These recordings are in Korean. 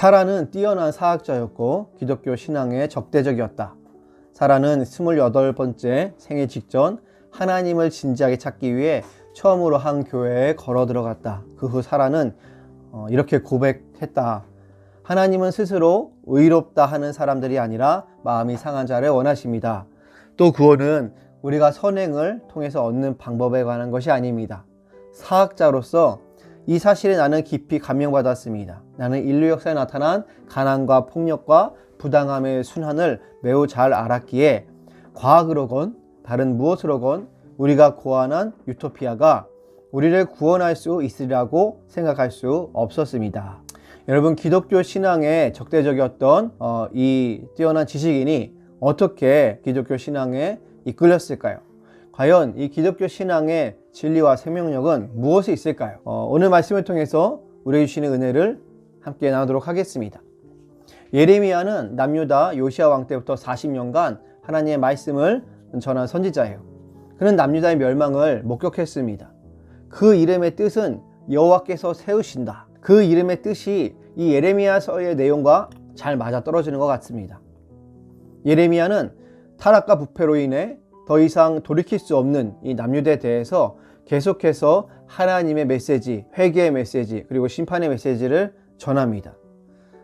사라는 뛰어난 사학자였고 기독교 신앙에 적대적이었다. 사라는 28번째 생애 직전 하나님을 진지하게 찾기 위해 처음으로 한 교회에 걸어 들어갔다. 그 후 사라는 이렇게 고백했다. 하나님은 스스로 의롭다 하는 사람들이 아니라 마음이 상한 자를 원하십니다. 또 구원은 우리가 선행을 통해서 얻는 방법에 관한 것이 아닙니다. 사학자로서 이 사실에 나는 깊이 감명받았습니다. 나는 인류 역사에 나타난 가난과 폭력과 부당함의 순환을 매우 잘 알았기에 과학으로건 다른 무엇으로건 우리가 고안한 유토피아가 우리를 구원할 수 있으리라고 생각할 수 없었습니다. 여러분, 기독교 신앙에 적대적이었던 이 뛰어난 지식인이 어떻게 기독교 신앙에 이끌렸을까요? 과연 이 기독교 신앙의 진리와 생명력은 무엇이 있을까요? 오늘 말씀을 통해서 우리에게 주시는 은혜를 함께 나누도록 하겠습니다. 예레미야는 남유다 요시야 왕 때부터 40년간 하나님의 말씀을 전한 선지자예요. 그는 남유다의 멸망을 목격했습니다. 그 이름의 뜻은 여호와께서 세우신다. 그 이름의 뜻이 이 예레미야서의 내용과 잘 맞아떨어지는 것 같습니다. 예레미야는 타락과 부패로 인해 더 이상 돌이킬 수 없는 이 남유다에 대해서 계속해서 하나님의 메시지, 회개의 메시지, 그리고 심판의 메시지를 전합니다.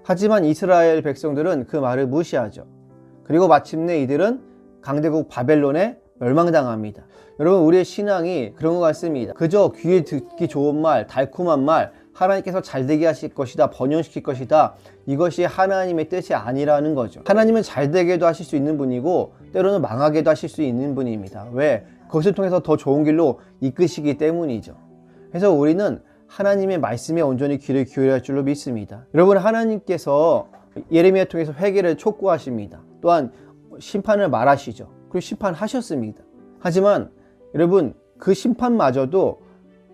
하지만 이스라엘 백성들은 그 말을 무시하죠. 그리고 마침내 이들은 강대국 바벨론에 멸망당합니다. 여러분, 우리의 신앙이 그런 것 같습니다. 그저 귀에 듣기 좋은 말, 달콤한 말, 하나님께서 잘되게 하실 것이다, 번영시킬 것이다, 이것이 하나님의 뜻이 아니라는 거죠. 하나님은 잘되게도 하실 수 있는 분이고 때로는 망하게도 하실 수 있는 분입니다. 왜? 그것을 통해서 더 좋은 길로 이끄시기 때문이죠. 그래서 우리는 하나님의 말씀에 온전히 귀를 기울여야 할 줄로 믿습니다. 여러분, 하나님께서 예레미야 통해서 회개를 촉구하십니다. 또한 심판을 말하시죠. 그리고 심판하셨습니다. 하지만 여러분, 그 심판마저도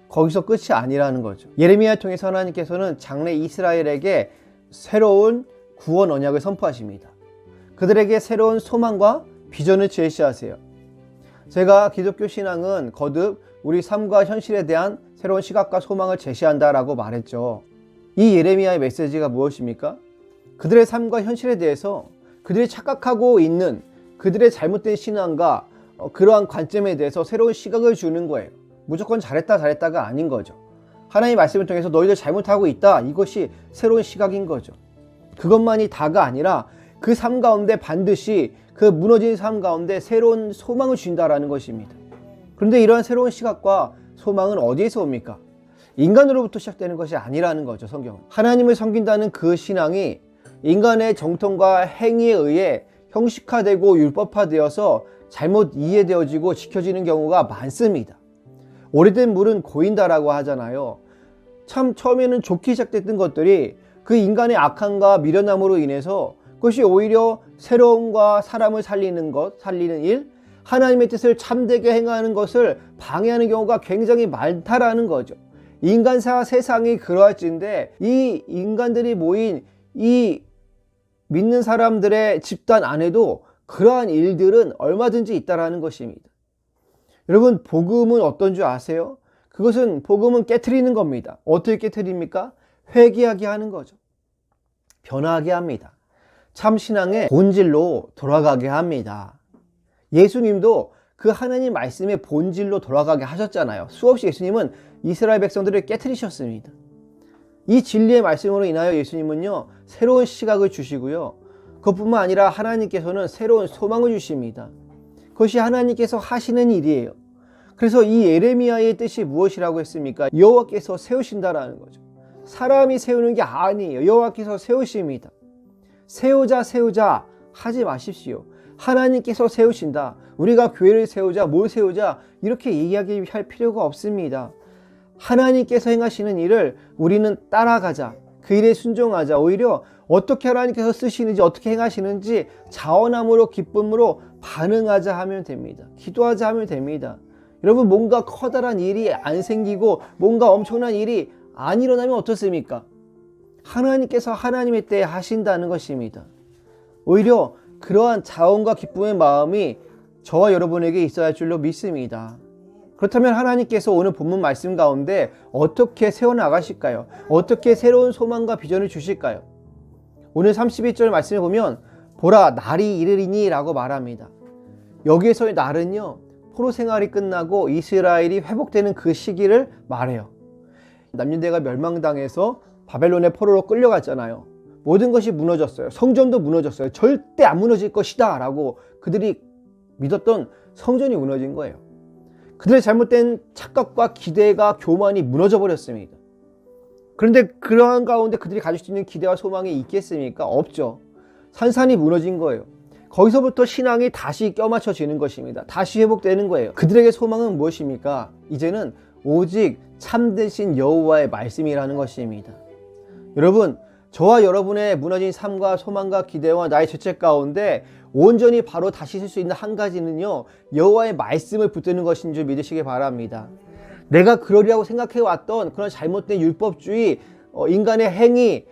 거기서 끝이 아니라는 거죠. 예레미야 통해서 하나님께서는 장래 이스라엘에게 새로운 구원 언약을 선포하십니다. 그들에게 새로운 소망과 비전을 제시하세요. 제가 기독교 신앙은 거듭 우리 삶과 현실에 대한 새로운 시각과 소망을 제시한다라고 말했죠. 이 예레미야의 메시지가 무엇입니까? 그들의 삶과 현실에 대해서 그들이 착각하고 있는 그들의 잘못된 신앙과 그러한 관점에 대해서 새로운 시각을 주는 거예요. 무조건 잘했다가 아닌 거죠. 하나님의 말씀을 통해서 너희들 잘못하고 있다, 이것이 새로운 시각인 거죠. 그것만이 다가 아니라 그 삶 가운데 반드시 그 무너진 삶 가운데 새로운 소망을 준다라는 것입니다. 그런데 이러한 새로운 시각과 소망은 어디에서 옵니까? 인간으로부터 시작되는 것이 아니라는 거죠. 성경은 하나님을 섬긴다는 그 신앙이 인간의 정통과 행위에 의해 형식화되고 율법화되어서 잘못 이해되어지고 지켜지는 경우가 많습니다. 오래된 물은 고인다라고 하잖아요. 참 처음에는 좋게 시작됐던 것들이 그 인간의 악함과 미련함으로 인해서 그것이 오히려 새로움과 사람을 살리는 일, 하나님의 뜻을 참되게 행하는 것을 방해하는 경우가 굉장히 많다라는 거죠. 인간사 세상이 그러할진데 이 인간들이 모인 이 믿는 사람들의 집단 안에도 그러한 일들은 얼마든지 있다라는 것입니다. 여러분, 복음은 어떤 줄 아세요? 복음은 깨트리는 겁니다. 어떻게 깨트립니까? 회개하게 하는 거죠. 변화하게 합니다. 참 신앙의 본질로 돌아가게 합니다. 예수님도 그 하나님 말씀의 본질로 돌아가게 하셨잖아요. 수없이 예수님은 이스라엘 백성들을 깨트리셨습니다. 이 진리의 말씀으로 인하여 예수님은요, 새로운 시각을 주시고요. 그것뿐만 아니라 하나님께서는 새로운 소망을 주십니다. 그것이 하나님께서 하시는 일이에요. 그래서 이 예레미야의 뜻이 무엇이라고 했습니까? 여호와께서 세우신다라는 거죠. 사람이 세우는 게 아니에요. 여호와께서 세우십니다. 세우자 하지 마십시오. 하나님께서 세우신다. 우리가 교회를 세우자, 뭘 세우자, 이렇게 이야기할 필요가 없습니다. 하나님께서 행하시는 일을 우리는 따라가자. 그 일에 순종하자. 오히려 어떻게 하나님께서 쓰시는지, 어떻게 행하시는지 자원함으로, 기쁨으로 반응하자 하면 됩니다. 기도하자 하면 됩니다. 여러분, 뭔가 커다란 일이 안 생기고 뭔가 엄청난 일이 안 일어나면 어떻습니까? 하나님께서 하나님의 때에 하신다는 것입니다. 오히려 그러한 자원과 기쁨의 마음이 저와 여러분에게 있어야 할 줄로 믿습니다. 그렇다면 하나님께서 오늘 본문 말씀 가운데 어떻게 세워나가실까요? 어떻게 새로운 소망과 비전을 주실까요? 오늘 32절 말씀을 보면 보라 날이 이르리니 라고 말합니다. 여기에서의 날은요, 포로 생활이 끝나고 이스라엘이 회복되는 그 시기를 말해요. 남유대가 멸망당해서 바벨론의 포로로 끌려갔잖아요. 모든 것이 무너졌어요. 성전도 무너졌어요. 절대 안 무너질 것이다 라고 그들이 믿었던 성전이 무너진 거예요. 그들의 잘못된 착각과 기대가 교만이 무너져 버렸습니다. 그런데 그러한 가운데 그들이 가질 수 있는 기대와 소망이 있겠습니까? 없죠. 산산이 무너진 거예요. 거기서부터 신앙이 다시 껴맞춰지는 것입니다. 다시 회복되는 거예요. 그들에게 소망은 무엇입니까? 이제는 오직 참되신 여호와의 말씀이라는 것입니다. 여러분, 저와 여러분의 무너진 삶과 소망과 기대와 나의 죄책 가운데 온전히 바로 다시 쓸 수 있는 한 가지는요, 여호와의 말씀을 붙드는 것인 줄 믿으시기 바랍니다. 내가 그러리라고 생각해왔던 그런 잘못된 율법주의, 인간의 행위,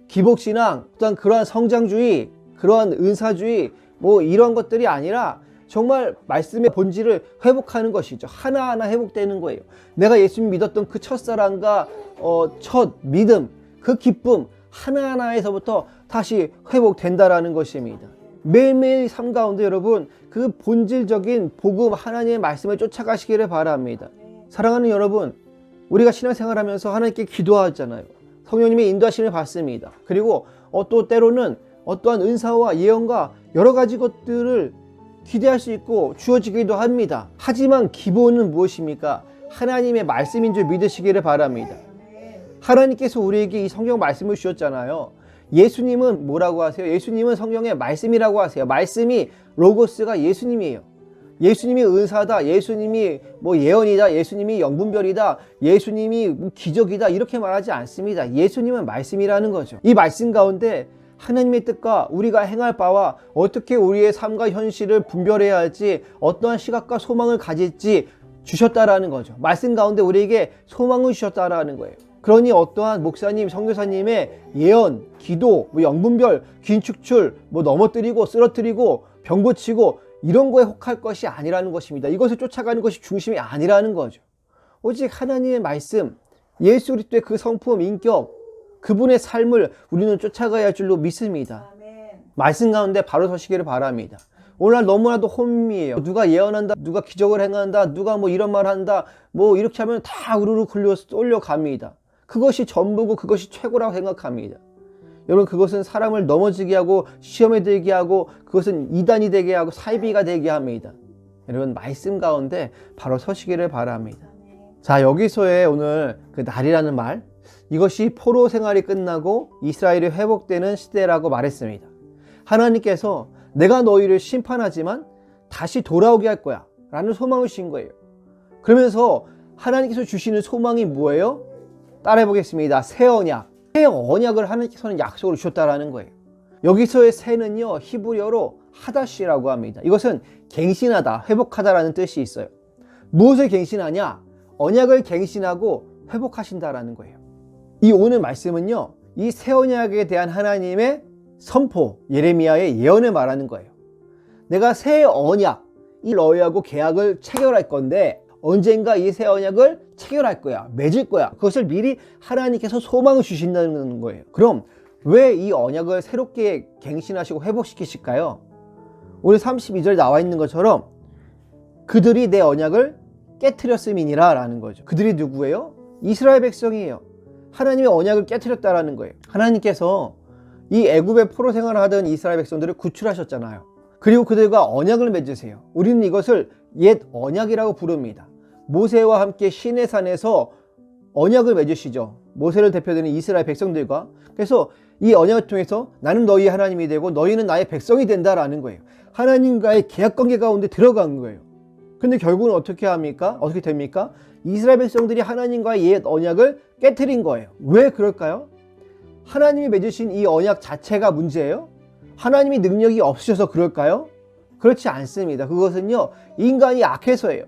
기복신앙, 또한 그러한 성장주의, 그러한 은사주의, 이런 것들이 아니라 정말 말씀의 본질을 회복하는 것이죠. 하나하나 회복되는 거예요. 내가 예수님 믿었던 그 첫사랑과 첫 믿음, 그 기쁨 하나하나에서부터 다시 회복된다라는 것입니다. 매일매일 삶 가운데 여러분, 그 본질적인 복음 하나님의 말씀을 쫓아가시기를 바랍니다. 사랑하는 여러분, 우리가 신앙생활하면서 하나님께 기도하잖아요. 성령님의 인도하심을 받습니다. 그리고 또 때로는 어떠한 은사와 예언과 여러 가지 것들을 기대할 수 있고 주어지기도 합니다. 하지만 기본은 무엇입니까? 하나님의 말씀인 줄 믿으시기를 바랍니다. 하나님께서 우리에게 이 성경 말씀을 주셨잖아요. 예수님은 뭐라고 하세요? 예수님은 성경의 말씀이라고 하세요. 말씀이 로고스가 예수님이에요. 예수님이 은사다, 예수님이 예언이다, 예수님이 영분별이다, 예수님이 기적이다 이렇게 말하지 않습니다. 예수님은 말씀이라는 거죠. 이 말씀 가운데 하나님의 뜻과 우리가 행할 바와 어떻게 우리의 삶과 현실을 분별해야 할지, 어떠한 시각과 소망을 가질지 주셨다라는 거죠. 말씀 가운데 우리에게 소망을 주셨다라는 거예요. 그러니 어떠한 목사님, 선교사님의 예언, 기도, 영분별, 긴축출, 넘어뜨리고 쓰러뜨리고 병 고치고 이런 거에 혹할 것이 아니라는 것입니다. 이것을 쫓아가는 것이 중심이 아니라는 거죠. 오직 하나님의 말씀, 예수 그리스도의 그 성품, 인격, 그분의 삶을 우리는 쫓아가야 할 줄로 믿습니다. 아멘. 말씀 가운데 바로 서시기를 바랍니다. 오늘날 너무나도 혼미해요. 누가 예언한다, 누가 기적을 행한다, 누가 이런 말 한다, 이렇게 하면 다 우르르 쏠려갑니다. 그것이 전부고 그것이 최고라고 생각합니다. 여러분, 그것은 사람을 넘어지게 하고 시험에 들게 하고 그것은 이단이 되게 하고 사이비가 되게 합니다. 여러분, 말씀 가운데 바로 서시기를 바랍니다. 자, 여기서의 오늘 그 날이라는 말, 이것이 포로 생활이 끝나고 이스라엘이 회복되는 시대라고 말했습니다. 하나님께서 내가 너희를 심판하지만 다시 돌아오게 할 거야 라는 소망을 주신 거예요. 그러면서 하나님께서 주시는 소망이 뭐예요? 따라해 보겠습니다. 새 언약. 새 언약을 하나님께서는 약속으로 주셨다라는 거예요. 여기서의 새는요, 히브리어로 하다시라고 합니다. 이것은 갱신하다, 회복하다라는 뜻이 있어요. 무엇을 갱신하냐? 언약을 갱신하고 회복하신다라는 거예요. 이 오늘 말씀은요, 이 새 언약에 대한 하나님의 선포, 예레미야의 예언을 말하는 거예요. 내가 새 언약, 이 너희하고 계약을 체결할 건데 언젠가 이 새 언약을 체결할 거야, 맺을 거야. 그것을 미리 하나님께서 소망을 주신다는 거예요. 그럼 왜 이 언약을 새롭게 갱신하시고 회복시키실까요? 오늘 32절 나와 있는 것처럼 그들이 내 언약을 깨트렸음이니라 라는 거죠. 그들이 누구예요? 이스라엘 백성이에요. 하나님의 언약을 깨트렸다라는 거예요. 하나님께서 이 애굽의 포로 생활을 하던 이스라엘 백성들을 구출하셨잖아요. 그리고 그들과 언약을 맺으세요. 우리는 이것을 옛 언약이라고 부릅니다. 모세와 함께 시내산에서 언약을 맺으시죠. 모세를 대표되는 이스라엘 백성들과. 그래서 이 언약을 통해서 나는 너희의 하나님이 되고 너희는 나의 백성이 된다라는 거예요. 하나님과의 계약관계 가운데 들어간 거예요. 근데 결국은 어떻게 합니까? 어떻게 됩니까? 이스라엘 백성들이 하나님과의 옛 언약을 깨트린 거예요. 왜 그럴까요? 하나님이 맺으신 이 언약 자체가 문제예요? 하나님이 능력이 없으셔서 그럴까요? 그렇지 않습니다. 그것은요, 인간이 악해서예요.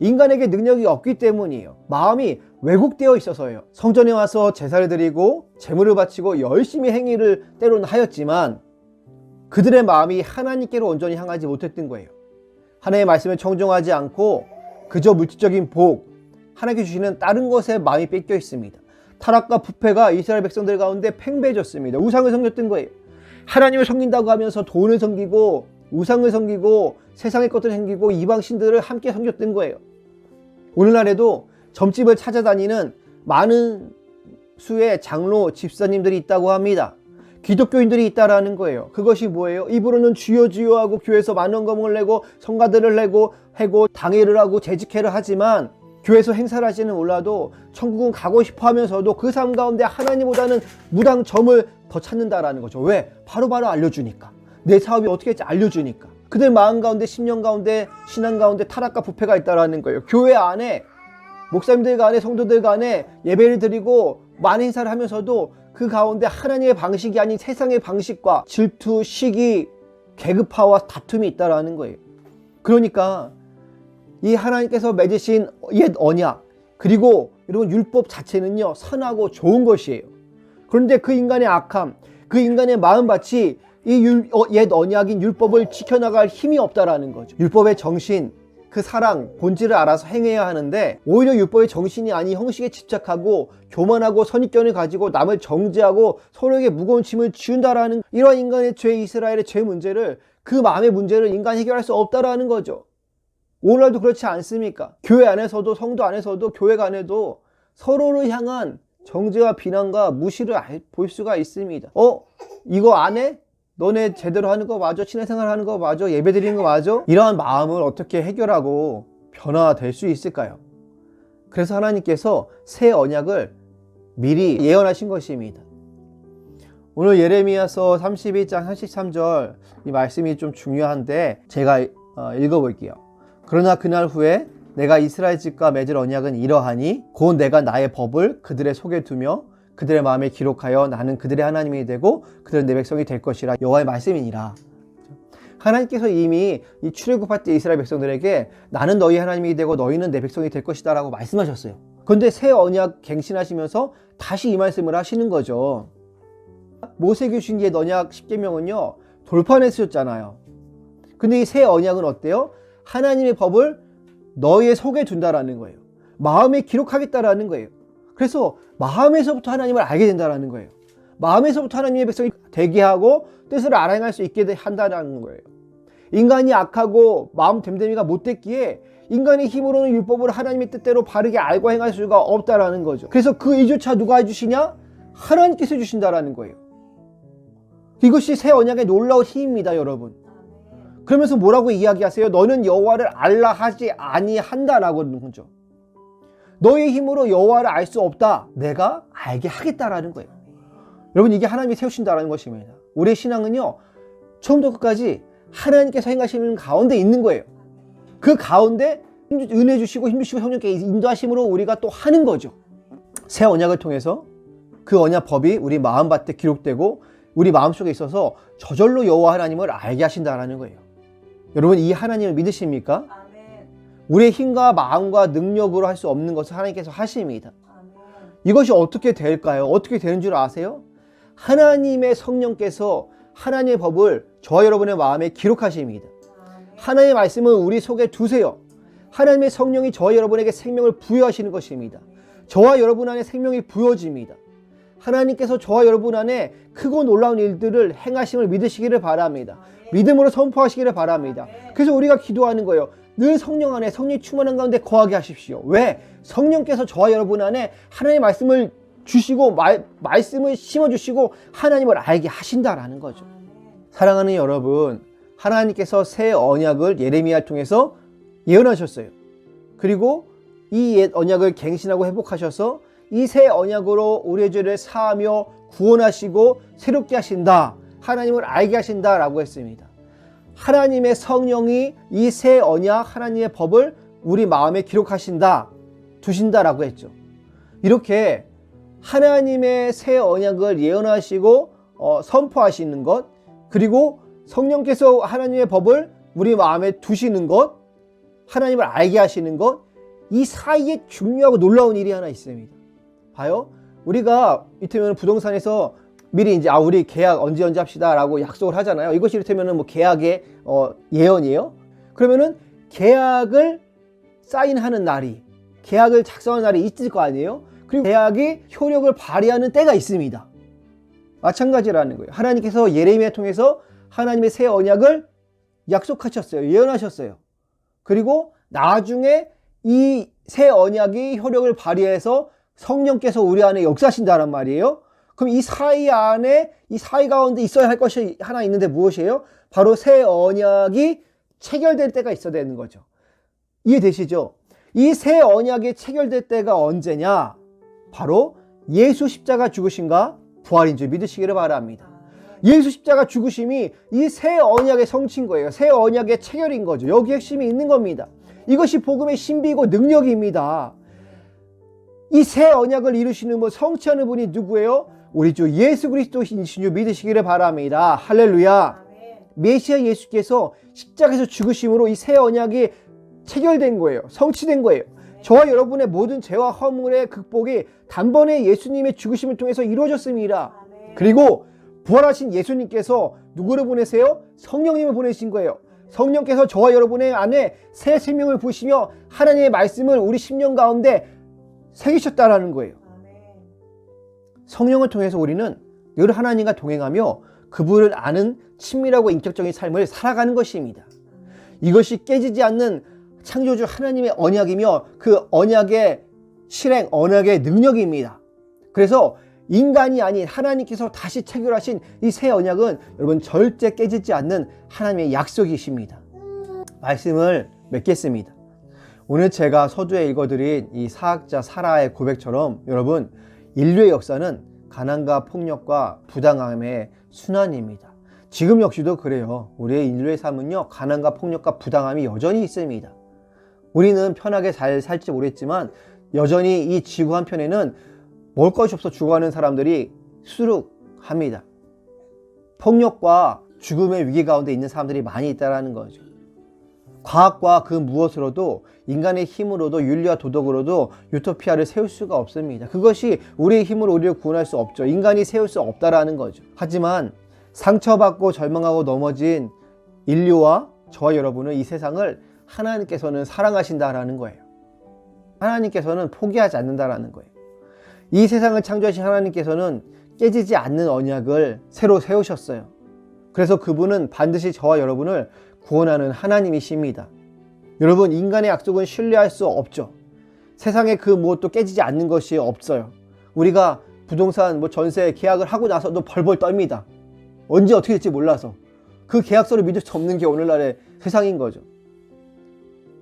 인간에게 능력이 없기 때문이에요. 마음이 왜곡되어 있어서예요. 성전에 와서 제사를 드리고 제물을 바치고 열심히 행위를 때로는 하였지만 그들의 마음이 하나님께로 온전히 향하지 못했던 거예요. 하나님의 말씀을 청종하지 않고 그저 물질적인 복, 하나님께 주시는 다른 것에 마음이 뺏겨 있습니다. 타락과 부패가 이스라엘 백성들 가운데 팽배해졌습니다. 우상을 섬겼던 거예요. 하나님을 섬긴다고 하면서 돈을 섬기고 우상을 섬기고 세상의 것들을 섬기고 이방신들을 함께 섬겼던 거예요. 오늘날에도 점집을 찾아다니는 많은 수의 장로 집사님들이 있다고 합니다. 기독교인들이 있다라는 거예요. 그것이 뭐예요? 입으로는 주여 주여 하고 교회에서 많은 거목을 내고 성가들을 내고 해고 당회를 하고 재직회를 하지만 교회에서 행사를 하지는 몰라도 천국은 가고 싶어 하면서도 그 삶 가운데 하나님보다는 무당점을 더 찾는다라는 거죠. 왜? 바로바로 알려주니까. 내 사업이 어떻게 할지 알려주니까. 그들 마음 가운데, 심령 가운데, 신앙 가운데 타락과 부패가 있다라는 거예요. 교회 안에 목사님들 간에 성도들 간에 예배를 드리고 많은 행사를 하면서도 그 가운데 하나님의 방식이 아닌 세상의 방식과 질투, 시기, 계급화와 다툼이 있다라는 거예요. 그러니까 이 하나님께서 맺으신 옛 언약, 그리고 여러분 율법 자체는요 선하고 좋은 것이에요. 그런데 그 인간의 악함, 그 인간의 마음밭이 이 옛 언약인 율법을 지켜나갈 힘이 없다라는 거죠. 율법의 정신, 그 사랑, 본질을 알아서 행해야 하는데 오히려 율법의 정신이 아닌 형식에 집착하고 교만하고 선입견을 가지고 남을 정죄하고 서로에게 무거운 짐을 지운다라는 이러한 인간의 죄, 이스라엘의 죄 문제를, 그 마음의 문제를 인간이 해결할 수 없다라는 거죠. 오늘날도 그렇지 않습니까? 교회 안에서도, 성도 안에서도, 교회가 안에도 서로를 향한 정죄와 비난과 무시를 볼 수가 있습니다. 이거 안 해? 너네 제대로 하는 거 맞아? 신앙생활 하는 거 맞아? 예배 드리는 거 맞아? 이러한 마음을 어떻게 해결하고 변화될 수 있을까요? 그래서 하나님께서 새 언약을 미리 예언하신 것입니다. 오늘 예레미야서 31장 33절 이 말씀이 좀 중요한데 제가 읽어볼게요. 그러나 그날 후에 내가 이스라엘 집과 맺을 언약은 이러하니 곧 내가 나의 법을 그들의 속에 두며 그들의 마음에 기록하여 나는 그들의 하나님이 되고 그들은 내 백성이 될 것이라 여호와의 말씀이니라. 하나님께서 이미 이 출애굽할 때 이스라엘 백성들에게 나는 너희 하나님이 되고 너희는 내 백성이 될 것이다 라고 말씀하셨어요. 그런데 새 언약 갱신하시면서 다시 이 말씀을 하시는 거죠. 모세에게 주신 옛 언약 10계명은요 돌판했었잖아요. 근데 이 새 언약은 어때요? 하나님의 법을 너희의 속에 둔다라는 거예요. 마음에 기록하겠다라는 거예요. 그래서 마음에서부터 하나님을 알게 된다는 거예요. 마음에서부터 하나님의 백성이 되게 하고 뜻을 알아행할 수 있게 한다는 거예요. 인간이 악하고 마음 됨됨이가 못됐기에 인간의 힘으로는 율법을 하나님의 뜻대로 바르게 알고 행할 수가 없다라는 거죠. 그래서 그 이조차 누가 해주시냐? 하나님께서 해주신다라는 거예요. 이것이 새 언약의 놀라운 힘입니다, 여러분. 그러면서 뭐라고 이야기하세요? 너는 여호와를 알라 하지 아니한다라고 하는 거죠. 너의 힘으로 여호와를 알 수 없다. 내가 알게 하겠다라는 거예요. 여러분, 이게 하나님이 세우신다라는 것입니다. 우리의 신앙은요 처음부터 끝까지 하나님께서 행하시는 가운데 있는 거예요. 그 가운데 은혜 주시고 힘 주시고 성령께 인도하심으로 우리가 또 하는 거죠. 새 언약을 통해서 그 언약법이 우리 마음밭에 기록되고 우리 마음속에 있어서 저절로 여호와 하나님을 알게 하신다라는 거예요. 여러분, 이 하나님을 믿으십니까? 아멘. 우리의 힘과 마음과 능력으로 할 수 없는 것을 하나님께서 하십니다. 아멘. 이것이 어떻게 될까요? 어떻게 되는 줄 아세요? 하나님의 성령께서 하나님의 법을 저와 여러분의 마음에 기록하십니다. 아멘. 하나님의 말씀을 우리 속에 두세요. 하나님의 성령이 저와 여러분에게 생명을 부여하시는 것입니다. 저와 여러분 안에 생명이 부여집니다. 하나님께서 저와 여러분 안에 크고 놀라운 일들을 행하심을 믿으시기를 바랍니다. 믿음으로 선포하시기를 바랍니다. 그래서 우리가 기도하는 거예요. 늘 성령 안에, 성령이 충만한 가운데 거하게 하십시오. 왜? 성령께서 저와 여러분 안에 하나님의 말씀을 주시고 말씀을 심어주시고 하나님을 알게 하신다라는 거죠. 사랑하는 여러분, 하나님께서 새 언약을 예레미야를 통해서 예언하셨어요. 그리고 이 옛 언약을 갱신하고 회복하셔서 이 새 언약으로 우리의 죄를 사하며 구원하시고 새롭게 하신다. 하나님을 알게 하신다라고 했습니다. 하나님의 성령이 이 새 언약, 하나님의 법을 우리 마음에 기록하신다, 두신다라고 했죠. 이렇게 하나님의 새 언약을 예언하시고 선포하시는 것, 그리고 성령께서 하나님의 법을 우리 마음에 두시는 것, 하나님을 알게 하시는 것, 이 사이에 중요하고 놀라운 일이 하나 있습니다. 봐요. 우리가 이를테면 부동산에서 미리 이제 우리 계약 언제 합시다 라고 약속을 하잖아요. 이것이 이를테면 뭐 계약의 예언이에요. 그러면은 계약을 사인하는 날이, 계약을 작성하는 날이 있을 거 아니에요. 그리고 계약이 효력을 발휘하는 때가 있습니다. 마찬가지라는 거예요. 하나님께서 예레미야 통해서 하나님의 새 언약을 약속하셨어요. 예언하셨어요. 그리고 나중에 이 새 언약이 효력을 발휘해서 성령께서 우리 안에 역사하신다는 말이에요. 그럼 이 사이 안에, 이 사이 가운데 있어야 할 것이 하나 있는데 무엇이에요? 바로 새 언약이 체결될 때가 있어야 되는 거죠. 이해되시죠? 이 새 언약이 체결될 때가 언제냐? 바로 예수 십자가 죽으심과 부활인 줄 믿으시기를 바랍니다. 예수 십자가 죽으심이 이 새 언약의 성취인 거예요. 새 언약의 체결인 거죠. 여기 핵심이 있는 겁니다. 이것이 복음의 신비고 능력입니다. 이 새 언약을 이루시는 성취하는 분이 누구예요? 우리 주 예수 그리스도이신 줄 믿으시기를 바랍니다. 할렐루야. 메시아 예수께서 십자가에서 죽으심으로 이 새 언약이 체결된 거예요. 성취된 거예요. 저와 여러분의 모든 죄와 허물의 극복이 단번에 예수님의 죽으심을 통해서 이루어졌습니다. 그리고 부활하신 예수님께서 누구를 보내세요? 성령님을 보내신 거예요. 성령께서 저와 여러분의 안에 새 생명을 부으시며 하나님의 말씀을 우리 심령 가운데 새기셨다라는 거예요. 성령을 통해서 우리는 늘 하나님과 동행하며 그분을 아는 친밀하고 인격적인 삶을 살아가는 것입니다. 이것이 깨지지 않는 창조주 하나님의 언약이며 그 언약의 실행, 언약의 능력입니다. 그래서 인간이 아닌 하나님께서 다시 체결하신 이 새 언약은 여러분 절대 깨지지 않는 하나님의 약속이십니다. 말씀을 맺겠습니다. 오늘 제가 서두에 읽어드린 이 사학자 사라의 고백처럼 여러분 인류의 역사는 가난과 폭력과 부당함의 순환입니다. 지금 역시도 그래요. 우리의 인류의 삶은요 가난과 폭력과 부당함이 여전히 있습니다. 우리는 편하게 잘 살지 모르겠지만 여전히 이 지구 한편에는 먹을 것이 없어 죽어가는 사람들이 수룩합니다. 폭력과 죽음의 위기 가운데 있는 사람들이 많이 있다는 거죠. 과학과 그 무엇으로도 인간의 힘으로도 윤리와 도덕으로도 유토피아를 세울 수가 없습니다. 그것이 우리의 힘으로 우리를 구원할 수 없죠. 인간이 세울 수 없다라는 거죠. 하지만 상처받고 절망하고 넘어진 인류와 저와 여러분은 이 세상을 하나님께서는 사랑하신다라는 거예요. 하나님께서는 포기하지 않는다라는 거예요. 이 세상을 창조하신 하나님께서는 깨지지 않는 언약을 새로 세우셨어요. 그래서 그분은 반드시 저와 여러분을 구원하는 하나님이십니다. 여러분 인간의 약속은 신뢰할 수 없죠. 세상에 그 무엇도 깨지지 않는 것이 없어요. 우리가 부동산 전세 계약을 하고 나서도 벌벌 떨립니다. 언제 어떻게 될지 몰라서 그 계약서를 믿을 수 없는 게 오늘날의 세상인 거죠.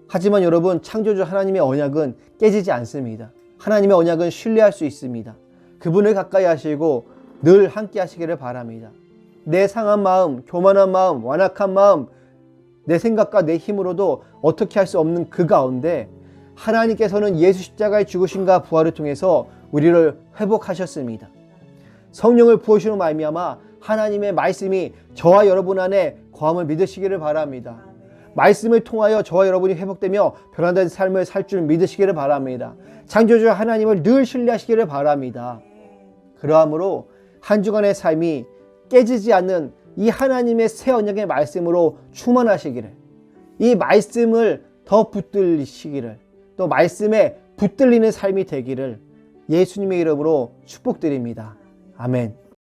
하지만 여러분 창조주 하나님의 언약은 깨지지 않습니다. 하나님의 언약은 신뢰할 수 있습니다. 그분을 가까이 하시고 늘 함께 하시기를 바랍니다. 내 상한 마음, 교만한 마음, 완악한 마음, 내 생각과 내 힘으로도 어떻게 할 수 없는 그 가운데 하나님께서는 예수 십자가의 죽으심과 부활을 통해서 우리를 회복하셨습니다. 성령을 부으시는 말미암아 하나님의 말씀이 저와 여러분 안에 거함을 믿으시기를 바랍니다. 말씀을 통하여 저와 여러분이 회복되며 변화된 삶을 살 줄 믿으시기를 바랍니다. 창조주 하나님을 늘 신뢰하시기를 바랍니다. 그러함으로 한 주간의 삶이 깨지지 않는 이 하나님의 새 언약의 말씀으로 충만하시기를, 이 말씀을 더 붙들리시기를, 또 말씀에 붙들리는 삶이 되기를 예수님의 이름으로 축복드립니다. 아멘.